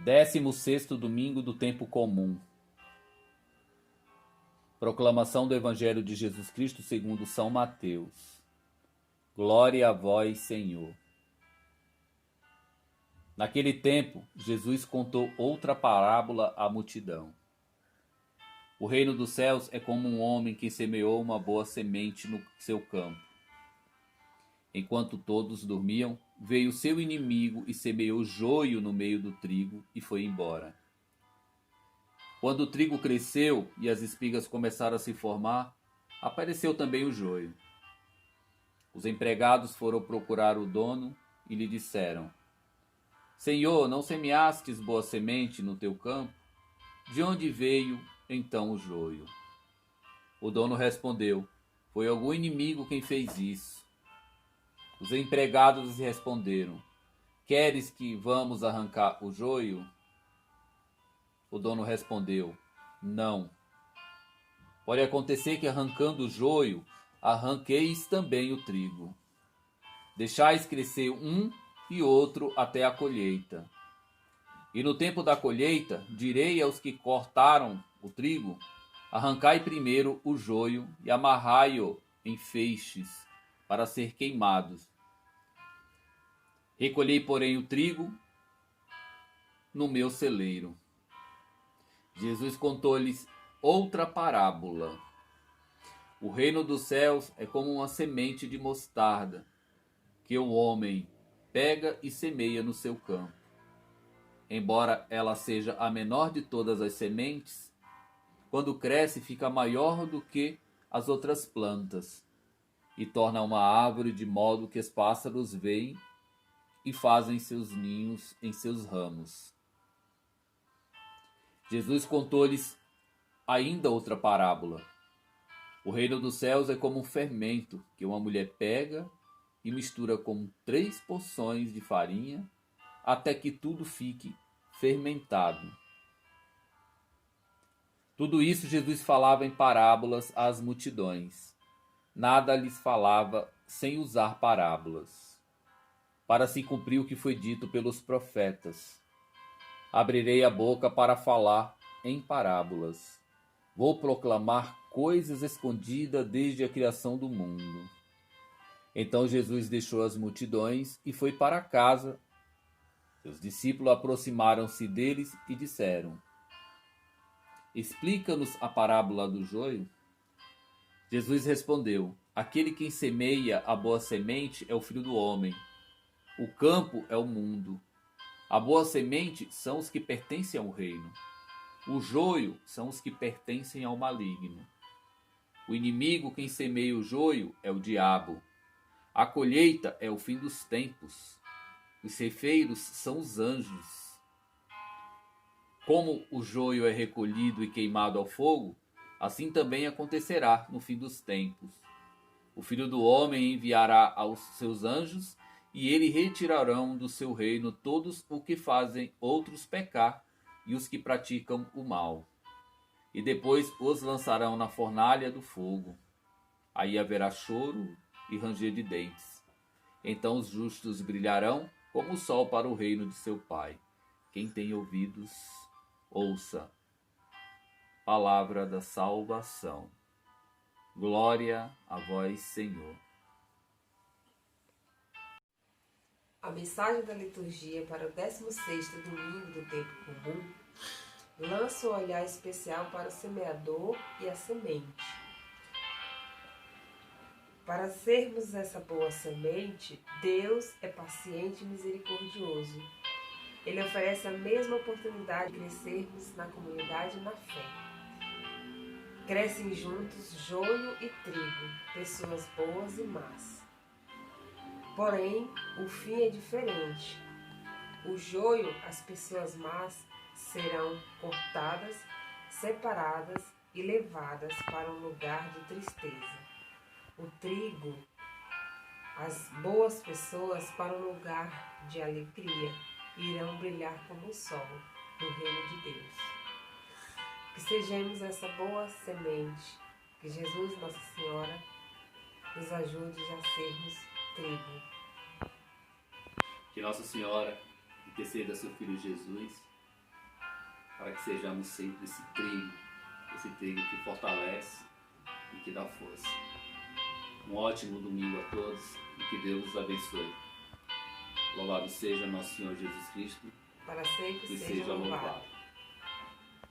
16º domingo do tempo comum. Proclamação do Evangelho de Jesus Cristo segundo São Mateus. Glória a vós, Senhor. Naquele tempo, Jesus contou outra parábola à multidão. O reino dos céus é como um homem que semeou uma boa semente no seu campo. Enquanto todos dormiam, veio seu inimigo e semeou joio no meio do trigo e foi embora. Quando o trigo cresceu e as espigas começaram a se formar, apareceu também o joio. Os empregados foram procurar o dono e lhe disseram: Senhor, não semeastes boa semente no teu campo? De onde veio então o joio? O dono respondeu: Foi algum inimigo quem fez isso. Os empregados lhe responderam: Queres que vamos arrancar o joio? O dono respondeu: Não. Pode acontecer que arrancando o joio, arranqueis também o trigo. Deixais crescer um e outro até a colheita. E no tempo da colheita, direi aos que cortaram o trigo: Arrancai primeiro o joio e amarrai-o em feixes, para ser queimados. Recolhei, porém, o trigo no meu celeiro. Jesus contou-lhes outra parábola. O reino dos céus é como uma semente de mostarda, que o homem pega e semeia no seu campo. Embora ela seja a menor de todas as sementes, quando cresce fica maior do que as outras plantas, e torna uma árvore de modo que os pássaros veem e fazem seus ninhos em seus ramos. Jesus contou-lhes ainda outra parábola. O reino dos céus é como um fermento que uma mulher pega e mistura com 3 porções de farinha até que tudo fique fermentado. Tudo isso Jesus falava em parábolas às multidões. Nada lhes falava sem usar parábolas, para se cumprir o que foi dito pelos profetas. Abrirei a boca para falar em parábolas. Vou proclamar coisas escondidas desde a criação do mundo. Então Jesus deixou as multidões e foi para casa. Seus discípulos aproximaram-se deles e disseram: Explica-nos a parábola do joio. Jesus respondeu: Aquele que semeia a boa semente é o Filho do Homem. O campo é o mundo. A boa semente são os que pertencem ao reino. O joio são os que pertencem ao maligno. O inimigo quem semeia o joio é o diabo. A colheita é o fim dos tempos. Os ceifeiros são os anjos. Como o joio é recolhido e queimado ao fogo, assim também acontecerá no fim dos tempos. O Filho do Homem enviará aos seus anjos, e eles retirarão do seu reino todos os que fazem outros pecar e os que praticam o mal. E depois os lançarão na fornalha do fogo. Aí haverá choro e ranger de dentes. Então os justos brilharão como o sol para o reino de seu Pai. Quem tem ouvidos, ouça. Palavra da salvação. Glória a vós, Senhor. A mensagem da liturgia para o 16º domingo do tempo comum lança um olhar especial para o semeador e a semente. Para sermos essa boa semente, Deus é paciente e misericordioso. Ele oferece a mesma oportunidade de crescermos na comunidade e na fé. Crescem juntos joio e trigo, pessoas boas e más. Porém, o fim é diferente. O joio, as pessoas más, serão cortadas, separadas e levadas para um lugar de tristeza. O trigo, as boas pessoas, para um lugar de alegria, irão brilhar como o sol no reino de Deus. Que sejamos essa boa semente, que Jesus, Nossa Senhora, nos ajude a sermos trigo. Que Nossa Senhora interceda a seu Filho Jesus para que sejamos sempre esse trigo que fortalece e que dá força. Um ótimo domingo a todos e que Deus os abençoe. Louvado seja nosso Senhor Jesus Cristo, Para sempre e seja louvado.